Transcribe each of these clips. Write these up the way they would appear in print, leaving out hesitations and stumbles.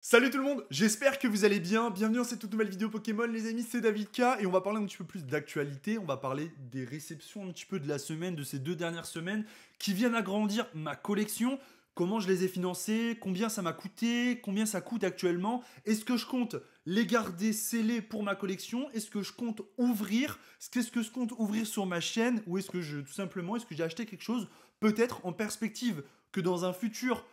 Salut tout le monde, j'espère que vous allez bien. Bienvenue dans cette toute nouvelle vidéo Pokémon les amis, c'est David K et on va parler un petit peu plus d'actualité, on va parler des réceptions un petit peu de la semaine, de ces 2 dernières semaines qui viennent agrandir ma collection, comment je les ai financées, combien ça m'a coûté, combien ça coûte actuellement, est-ce que je compte les garder scellés pour ma collection, est-ce que je compte ouvrir, qu'est-ce que je compte ouvrir sur ma chaîne ou est-ce que est-ce que j'ai acheté quelque chose peut-être en perspective que dans un futur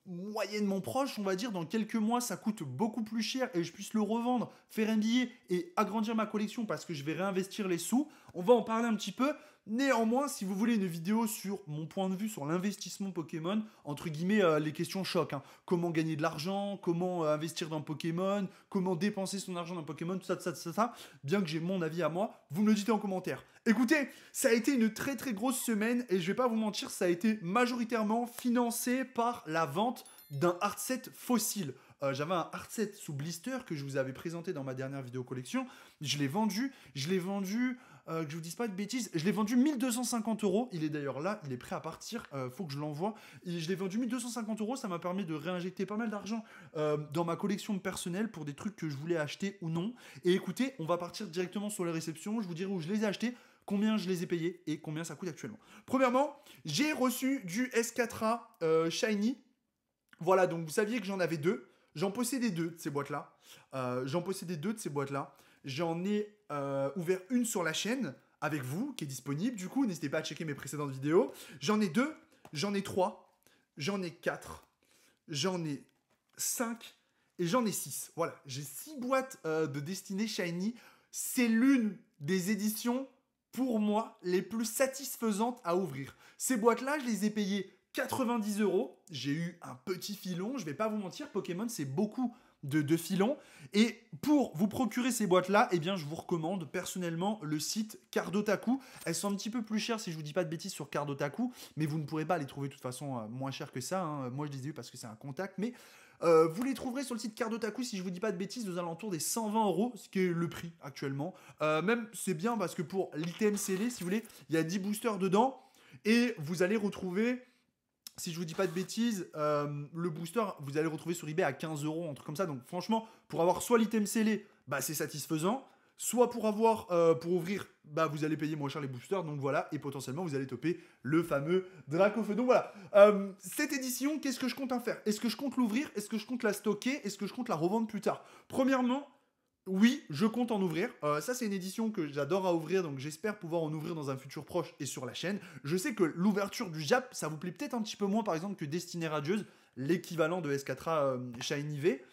moyennement proche, on va dire, dans quelques mois, ça coûte beaucoup plus cher et je puisse le revendre, faire un billet et agrandir ma collection parce que je vais réinvestir les sous. On va en parler un petit peu. Néanmoins, si vous voulez une vidéo sur mon point de vue sur l'investissement Pokémon, entre guillemets, les questions choc, hein. Comment gagner de l'argent, comment investir dans Pokémon, comment dépenser son argent dans Pokémon, tout ça, tout ça, tout ça, tout ça, bien que j'ai mon avis à moi, vous me le dites en commentaire. Écoutez, ça a été une très très grosse semaine et je vais pas vous mentir, ça a été majoritairement financé par la vente d'un hard set fossile. J'avais un hard set sous blister que je vous avais présenté dans ma dernière vidéo collection. Je l'ai vendu, que je vous dise pas de bêtises, je l'ai vendu 1250 euros. Il est d'ailleurs là, il est prêt à partir. Faut que je l'envoie. Je l'ai vendu 1250 euros. Ça m'a permis de réinjecter pas mal d'argent dans ma collection personnelle pour des trucs que je voulais acheter ou non. Et écoutez, on va partir directement sur les réceptions. Je vous dirai où je les ai achetés, combien je les ai payés et combien ça coûte actuellement. Premièrement, j'ai reçu du S4A Shiny. Voilà, donc vous saviez que j'en avais deux. J'en possédais deux de ces boîtes-là. J'en ai ouvert une sur la chaîne avec vous, qui est disponible. Du coup, n'hésitez pas à checker mes précédentes vidéos. J'en ai deux, j'en ai trois, j'en ai quatre, j'en ai cinq et j'en ai six. Voilà, j'ai 6 boîtes de Destiné Shiny. C'est l'une des éditions, pour moi, les plus satisfaisantes à ouvrir. Ces boîtes-là, je les ai payées 90 euros. J'ai eu un petit filon, je vais pas vous mentir, Pokémon c'est beaucoup de filons. Et pour vous procurer ces boîtes-là, eh bien je vous recommande personnellement le site Cardotaku. Elles sont un petit peu plus chères si je vous dis pas de bêtises sur Cardotaku, mais vous ne pourrez pas les trouver de toute façon moins chères que ça, hein. Moi je les ai eu parce que c'est un contact, mais vous les trouverez sur le site Cardotaku si je vous dis pas de bêtises aux alentours des 120 euros, ce qui est le prix actuellement. Même c'est bien parce que pour l'item scellé, si vous voulez, il y a 10 boosters dedans et vous allez retrouver, si je vous dis pas de bêtises, le booster, vous allez le retrouver sur eBay à 15 euros, un truc comme ça. Donc franchement, pour avoir soit l'item scellé, bah c'est satisfaisant. Soit pour avoir, pour ouvrir, bah vous allez payer moins cher les boosters. Donc voilà, et potentiellement vous allez toper le fameux Dracofeu. Donc voilà, cette édition, qu'est-ce que je compte en faire? Est-ce que je compte l'ouvrir? Est-ce que je compte la stocker? Est-ce que je compte la revendre plus tard? Premièrement, oui, je compte en ouvrir. Ça, c'est une édition que j'adore à ouvrir, donc j'espère pouvoir en ouvrir dans un futur proche et sur la chaîne. Je sais que l'ouverture du Jap, ça vous plaît peut-être un petit peu moins, par exemple, que Destinée Radieuse, l'équivalent de S4A Shiny V.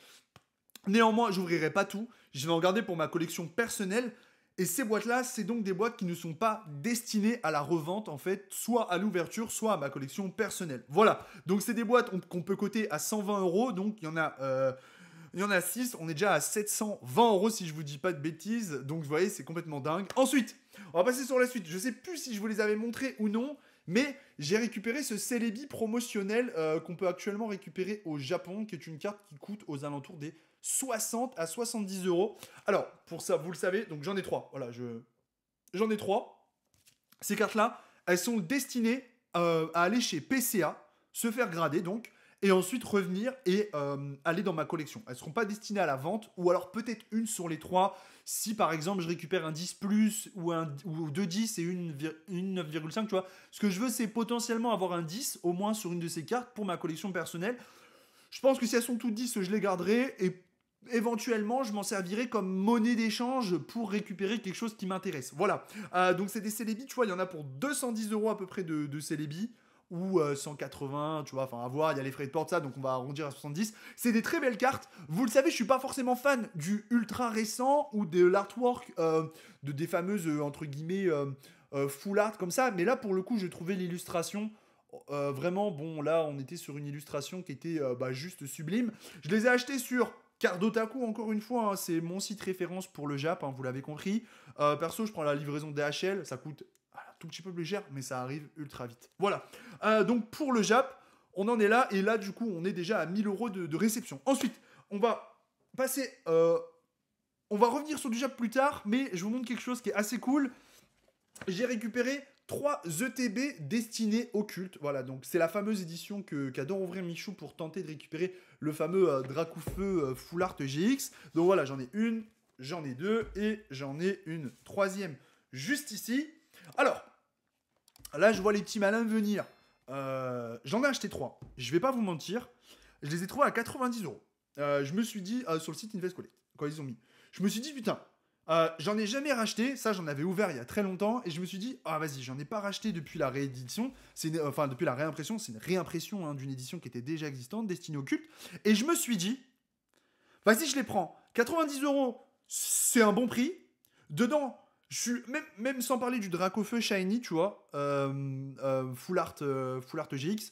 Néanmoins, j'ouvrirai pas tout. Je vais en garder pour ma collection personnelle. Et ces boîtes-là, c'est donc des boîtes qui ne sont pas destinées à la revente, en fait, soit à l'ouverture, soit à ma collection personnelle. Voilà. Donc, c'est des boîtes qu'on peut coter à 120 euros. Donc, il y en a 6, on est déjà à 720 euros si je vous dis pas de bêtises. Donc vous voyez, c'est complètement dingue. Ensuite, on va passer sur la suite. Je sais plus si je vous les avais montrés ou non, mais j'ai récupéré ce Celebi promotionnel qu'on peut actuellement récupérer au Japon, qui est une carte qui coûte aux alentours des 60 à 70 euros. Alors, pour ça, vous le savez, donc j'en ai 3. Voilà, j'en ai 3. Ces cartes-là, elles sont destinées à aller chez PCA, se faire grader donc, et ensuite revenir et aller dans ma collection. Elles ne seront pas destinées à la vente, ou alors peut-être une sur les 3, si par exemple je récupère un 10 plus, ou 2 10 et une 9,5, tu vois. Ce que je veux, c'est potentiellement avoir un 10, au moins sur une de ces cartes, pour ma collection personnelle. Je pense que si elles sont toutes 10, je les garderai, et éventuellement, je m'en servirai comme monnaie d'échange pour récupérer quelque chose qui m'intéresse. Voilà. Donc, c'est des Celebi, tu vois, il y en a pour 210 euros à peu près de Celebi, ou 180, tu vois, enfin à voir, il y a les frais de port, ça, donc on va arrondir à 70. C'est des très belles cartes. Vous le savez, je suis pas forcément fan du ultra récent ou de l'artwork des fameuses, entre guillemets, full art comme ça, mais là, pour le coup, j'ai trouvé l'illustration vraiment, bon, là, on était sur une illustration qui était juste sublime. Je les ai achetés sur Cardotaku, encore une fois, hein, c'est mon site référence pour le Jap, hein, vous l'avez compris. Perso, je prends la livraison DHL, ça coûte un tout petit peu plus cher, mais ça arrive ultra vite. Voilà. Donc pour le Jap, on en est là, et là, du coup, on est déjà à 1000 euros de réception. Ensuite, on va passer... on va revenir sur du Jap plus tard, mais je vous montre quelque chose qui est assez cool. J'ai récupéré 3 ETB destinés au culte. Voilà, donc c'est la fameuse édition qu'adore ouvrir Michou pour tenter de récupérer le fameux Dracoufeu Full Art GX. Donc voilà, j'en ai une, j'en ai deux et j'en ai une troisième juste ici. Alors, là je vois les petits malins venir. J'en ai acheté 3. Je vais pas vous mentir, je les ai trouvés à 90 €. Je me suis dit, sur le site Invest Collect, quand ils ont mis, je me suis dit, putain, j'en ai jamais racheté, ça j'en avais ouvert il y a très longtemps, et je me suis dit, ah vas-y, j'en ai pas racheté depuis la réédition, enfin depuis la réimpression, c'est une réimpression hein, d'une édition qui était déjà existante, destinée au culte, et je me suis dit, vas-y, je les prends, 90 €, c'est un bon prix, dedans, je suis, même sans parler du Dracofeu Shiny, tu vois, Full Art GX,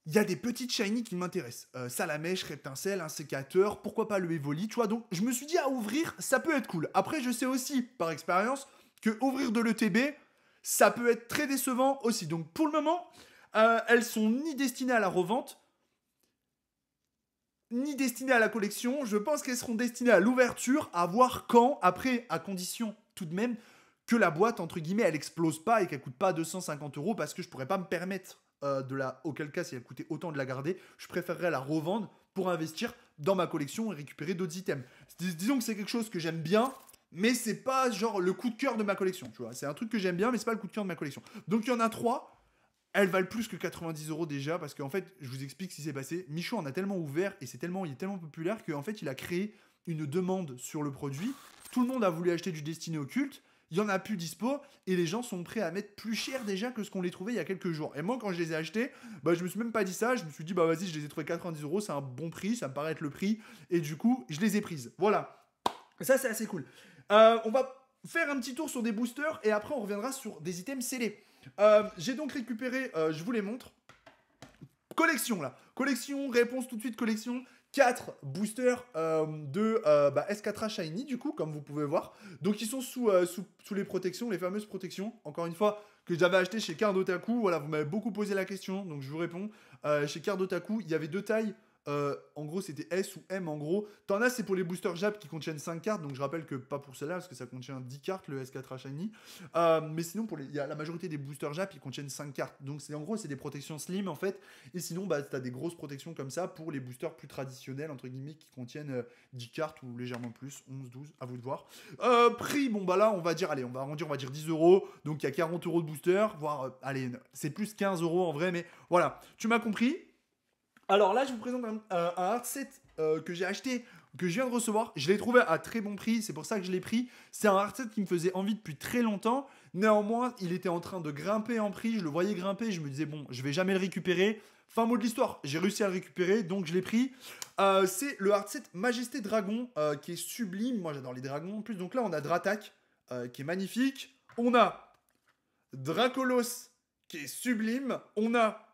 il y a des petites shiny qui m'intéressent. Salamèche, Reptincelle, un sécateur, pourquoi pas le Evoli, tu vois. Donc, je me suis dit à ouvrir, ça peut être cool. Après, je sais aussi, par expérience, que ouvrir de l'ETB, ça peut être très décevant aussi. Donc, pour le moment, elles sont ni destinées à la revente, ni destinées à la collection. Je pense qu'elles seront destinées à l'ouverture, à voir quand, après, à condition tout de même que la boîte, entre guillemets, elle explose pas et qu'elle coûte pas 250 € parce que je pourrais pas me permettre auquel cas si elle coûtait autant de la garder, je préférerais la revendre pour investir dans ma collection et récupérer d'autres items. Disons que c'est quelque chose que j'aime bien, mais c'est pas genre le coup de cœur de ma collection, tu vois. C'est un truc que j'aime bien, mais c'est pas le coup de cœur de ma collection. Donc il y en a 3. Elles valent plus que 90 € déjà, parce qu'en fait, je vous explique ce qui s'est passé. Michaud en a tellement ouvert, et il est tellement populaire qu'en fait, il a créé une demande sur le produit. Tout le monde a voulu acheter du destiné au culte. Il y en a plus dispo, et les gens sont prêts à mettre plus cher déjà que ce qu'on les trouvait il y a quelques jours. Et moi, quand je les ai achetés, bah, je me suis même pas dit ça. Je me suis dit, bah vas-y, je les ai trouvés 90 €, c'est un bon prix, ça me paraît être le prix. Et du coup, je les ai prises. Voilà. Ça, c'est assez cool. On va faire un petit tour sur des boosters, et après, on reviendra sur des items scellés. J'ai donc récupéré, je vous les montre. Collection là. Collection, réponse tout de suite, collection. 4 boosters de S4A Shiny, du coup, comme vous pouvez voir. Donc, ils sont sous les protections, les fameuses protections. Encore une fois, que j'avais acheté chez Cardotaku. Voilà, vous m'avez beaucoup posé la question, donc je vous réponds. Chez Cardotaku, il y avait 2 tailles. En gros, c'était S ou M en gros. T'en as, c'est pour les boosters Jap qui contiennent 5 cartes. Donc, je rappelle que pas pour celle-là, parce que ça contient 10 cartes, le S4A Shiny. Mais sinon, la majorité des boosters Jap, ils contiennent 5 cartes. Donc, en gros, c'est des protections slim, en fait. Et sinon, bah, t'as des grosses protections comme ça pour les boosters plus traditionnels, entre guillemets, qui contiennent 10 cartes ou légèrement plus, 11, 12, à vous de voir. Prix, bon, bah là, on va dire, allez, on va arrondir, on va dire 10 €. Donc, il y a 40 € de booster, voire, allez, c'est plus 15 € en vrai, mais voilà, tu m'as compris. Alors là, je vous présente un hard set que j'ai acheté, que je viens de recevoir. Je l'ai trouvé à très bon prix, c'est pour ça que je l'ai pris. C'est un hard set qui me faisait envie depuis très longtemps. Néanmoins, il était en train de grimper en prix. Je le voyais grimper, je me disais, bon, je vais jamais le récupérer. Fin mot de l'histoire, j'ai réussi à le récupérer, donc je l'ai pris. C'est le hard set Majesté Dragon, qui est sublime. Moi, j'adore les dragons en plus. Donc là, on a Dratak, qui est magnifique. On a Dracolos, qui est sublime. On a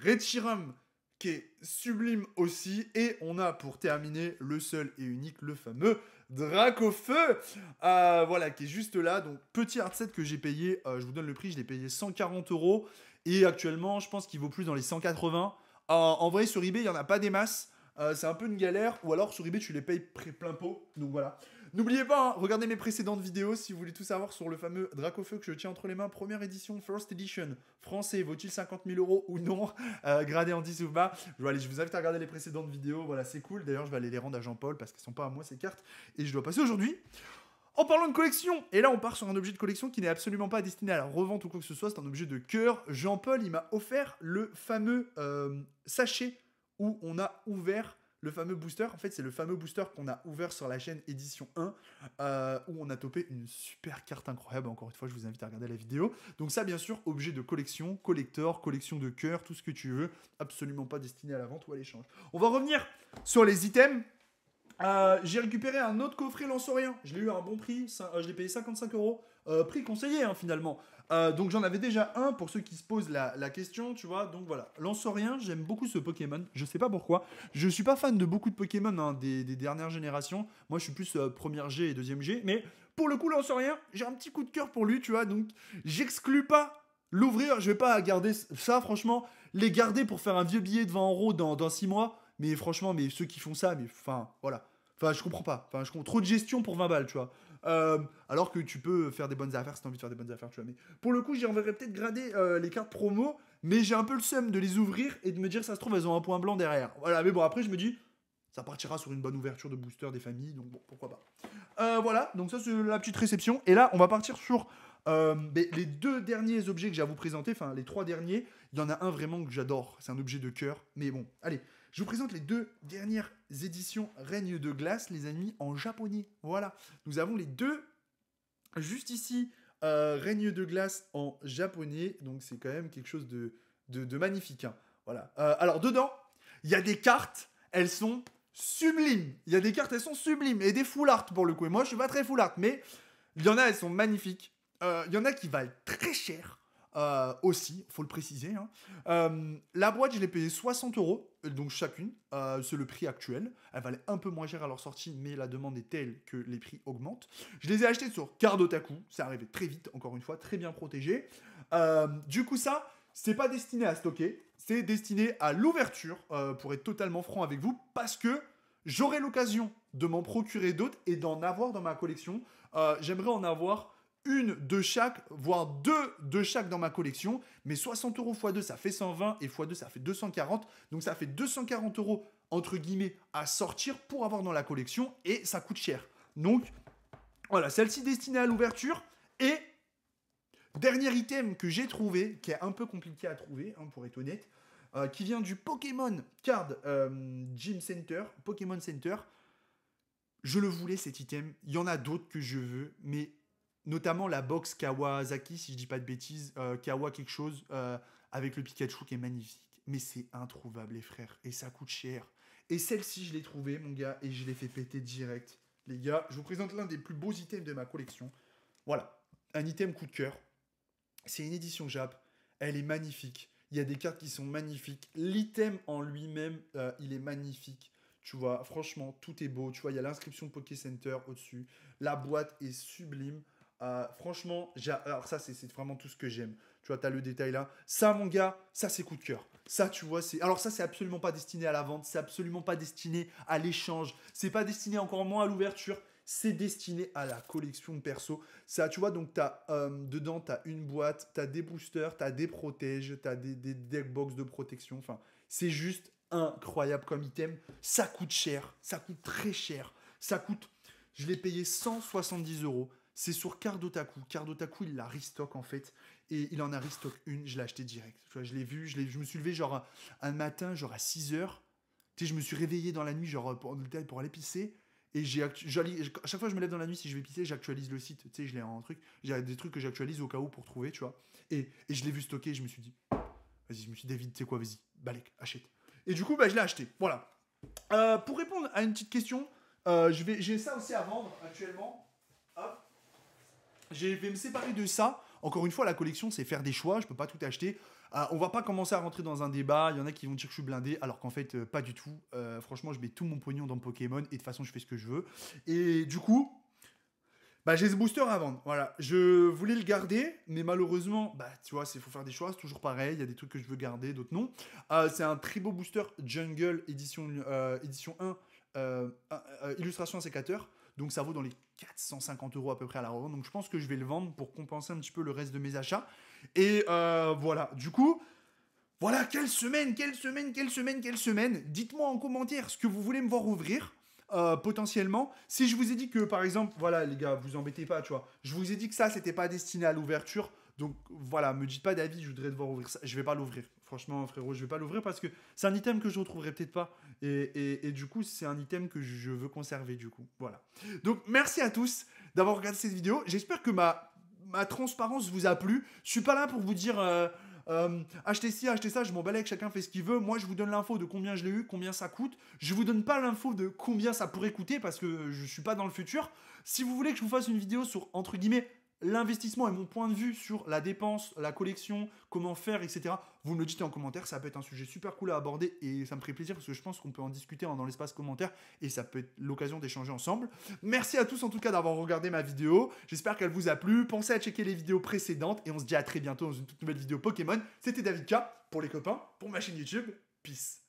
Reshiram, qui est sublime aussi. Et on a pour terminer le seul et unique, le fameux Dracofeu, voilà, qui est juste là. Donc petit hard set que j'ai payé, je vous donne le prix, je l'ai payé 140 €. Et actuellement, je pense qu'il vaut plus dans les 180. En vrai, sur eBay, il n'y en a pas des masses. C'est un peu une galère. Ou alors sur eBay, tu les payes plein pot. Donc voilà. N'oubliez pas, hein, regardez mes précédentes vidéos si vous voulez tout savoir sur le fameux Dracofeu que je tiens entre les mains. Première édition, first edition. Français, vaut-il 50 000 € ou non? Gradé en 10 ou pas. Je vous invite à regarder les précédentes vidéos. Voilà, c'est cool. D'ailleurs, je vais aller les rendre à Jean-Paul parce qu'elles ne sont pas à moi ces cartes. Et je dois passer aujourd'hui. En parlant de collection, et là on part sur un objet de collection qui n'est absolument pas destiné à la revente ou quoi que ce soit, c'est un objet de cœur. Jean-Paul, il m'a offert le fameux sachet où on a ouvert le fameux booster. En fait, c'est le fameux booster qu'on a ouvert sur la chaîne édition 1, où on a topé une super carte incroyable. Encore une fois, je vous invite à regarder la vidéo. Donc ça, bien sûr, objet de collection, collector, collection de cœur, tout ce que tu veux, absolument pas destiné à la vente ou à l'échange. On va revenir sur les items. J'ai récupéré un autre coffret Lansorien. Je l'ai eu à un bon prix. Je l'ai payé 55 €. Prix conseillé, hein, finalement. Donc j'en avais déjà un pour ceux qui se posent la question, tu vois. Donc voilà. Lansorien, j'aime beaucoup ce Pokémon. Je sais pas pourquoi. Je suis pas fan de beaucoup de Pokémon hein, des dernières générations. Moi, je suis plus première G et deuxième G. Mais pour le coup, Lansorien, j'ai un petit coup de cœur pour lui, tu vois. Donc j'exclus pas l'ouvrir. Je vais pas garder ça, franchement. Les garder pour faire un vieux billet de 20 € dans 6 mois. Mais franchement, mais ceux qui font ça, mais enfin, voilà. Enfin, je comprends pas. Enfin, trop de gestion pour 20 balles, tu vois. Alors que tu peux faire des bonnes affaires si t'as envie de faire des bonnes affaires, tu vois. Mais pour le coup, j'y enverrai peut-être grader les cartes promo, mais j'ai un peu le seum de les ouvrir et de me dire, ça se trouve, elles ont un point blanc derrière. Voilà, mais bon, après, je me dis, ça partira sur une bonne ouverture de booster des familles, donc bon, pourquoi pas. Voilà, donc ça, c'est la petite réception. Et là, on va partir sur les 2 derniers objets que j'ai à vous présenter, enfin, les 3 derniers. Il y en a un vraiment que j'adore, c'est un objet de cœur. Mais bon, allez, je vous présente les 2 dernières éditions Règne de glace, les amis, en japonais. Voilà, nous avons les 2 juste ici, Règne de glace en japonais. Donc c'est quand même quelque chose de magnifique. Hein. Voilà. Alors dedans, il y a des cartes, elles sont sublimes. Il y a des cartes, elles sont sublimes. Et des full art pour le coup. Et moi, je suis pas très full art, mais il y en a, elles sont magnifiques. Il y en a qui valent très cher. Aussi, faut le préciser. Hein. La boîte, je l'ai payée 60 €, donc chacune. C'est le prix actuel. Elle valait un peu moins cher à leur sortie, mais la demande est telle que les prix augmentent. Je les ai achetées sur Cardotaku. Ça arrivait très vite, encore une fois, très bien protégé. Du coup, ça, c'est pas destiné à stocker. C'est destiné à l'ouverture, pour être totalement franc avec vous, parce que j'aurai l'occasion de m'en procurer d'autres et d'en avoir dans ma collection. J'aimerais en avoir une de chaque, voire 2 de chaque dans ma collection. Mais 60 € x 2, ça fait 120 et x 2, ça fait 240. Donc ça fait 240 € entre guillemets à sortir pour avoir dans la collection et ça coûte cher. Donc voilà, celle-ci destinée à l'ouverture. Et dernier item que j'ai trouvé, qui est un peu compliqué à trouver, hein, pour être honnête, qui vient du Pokémon Card Gym Center, Pokémon Center. Je le voulais cet item. Il y en a d'autres que je veux, mais notamment la box Kawasaki, si je dis pas de bêtises, Kawa quelque chose, avec le Pikachu qui est magnifique. Mais c'est introuvable, les frères, et ça coûte cher. Et celle-ci, je l'ai trouvée, mon gars, et je l'ai fait péter direct. Les gars, je vous présente l'un des plus beaux items de ma collection. Voilà, un item coup de cœur. C'est une édition Jap, elle est magnifique. Il y a des cartes qui sont magnifiques. L'item en lui-même, il est magnifique. Tu vois, franchement, tout est beau. Tu vois, il y a l'inscription Poké Center au-dessus. La boîte est sublime. Franchement, alors ça, c'est vraiment tout ce que j'aime. Tu vois, tu as le détail là. Ça, mon gars, ça, c'est coup de cœur. Ça, tu vois, c'est... Alors ça, c'est absolument pas destiné à la vente. C'est absolument pas destiné à l'échange. C'est pas destiné encore moins à l'ouverture. C'est destiné à la collection de perso. Ça, tu vois, donc dedans, tu as une boîte, tu as des boosters, tu as des protèges, tu as des deckbox de protection. Enfin, c'est juste incroyable comme item. Ça coûte cher. Ça coûte très cher. Ça coûte... Je l'ai payé 170 €. C'est sur Cardotaku. Cardotaku, il la restock en fait. Et il en a restock une. Je l'ai acheté direct. Tu vois, je l'ai vu. Je me suis levé genre un matin, genre à 6 h. Tu sais, je me suis réveillé dans la nuit, genre pour aller pisser. Et à chaque fois que je me lève dans la nuit, si je vais pisser, j'actualise le site. Tu sais, je l'ai en truc. J'ai des trucs que j'actualise au cas où pour trouver, tu vois. Et je l'ai vu stocker. Je me suis dit, vas-y, je me suis dit, David, tu sais quoi, vas-y, balèque, achète. Et du coup, bah, je l'ai acheté. Voilà. Pour répondre à une petite question, j'ai ça aussi à vendre actuellement. Hop. Je vais me séparer de ça. Encore une fois, la collection, c'est faire des choix. Je peux pas tout acheter. On va pas commencer à rentrer dans un débat. Il y en a qui vont dire que je suis blindé, alors qu'en fait, pas du tout. Franchement, je mets tout mon pognon dans Pokémon et de toute façon, je fais ce que je veux. Et du coup, bah, j'ai ce booster à vendre. Voilà. Je voulais le garder, mais malheureusement, bah, tu vois, il faut faire des choix. C'est toujours pareil. Il y a des trucs que je veux garder, d'autres non. C'est un très beau booster Jungle édition 1, illustration sécateur. Donc ça vaut dans les 450 € à peu près à la revente. Donc je pense que je vais le vendre pour compenser un petit peu le reste de mes achats. Et voilà. Du coup, voilà, quelle semaine. Dites-moi en commentaire ce que vous voulez me voir ouvrir. Potentiellement, si je vous ai dit que par exemple, voilà les gars, vous embêtez pas, tu vois, je vous ai dit que ça c'était pas destiné à l'ouverture, donc voilà, me dites pas d'avis, je voudrais devoir ouvrir ça, je vais pas l'ouvrir, franchement frérot, je vais pas l'ouvrir parce que c'est un item que je retrouverai peut-être pas, et du coup c'est un item que je veux conserver du coup, voilà. Donc merci à tous d'avoir regardé cette vidéo, j'espère que ma transparence vous a plu, je suis pas là pour vous dire... achetez ci, achetez ça, je m'en balais, chacun fait ce qu'il veut. Moi, je vous donne l'info de combien je l'ai eu, combien ça coûte. Je vous donne pas l'info de combien ça pourrait coûter parce que je suis pas dans le futur. Si vous voulez que je vous fasse une vidéo sur, entre guillemets, l'investissement et mon point de vue sur la dépense, la collection, comment faire, etc., vous me le dites en commentaire. Ça peut être un sujet super cool à aborder et ça me ferait plaisir parce que je pense qu'on peut en discuter dans l'espace commentaire et ça peut être l'occasion d'échanger ensemble. Merci à tous en tout cas d'avoir regardé ma vidéo. J'espère qu'elle vous a plu. Pensez à checker les vidéos précédentes et on se dit à très bientôt dans une toute nouvelle vidéo Pokémon. C'était David K pour les copains, pour ma chaîne YouTube. Peace.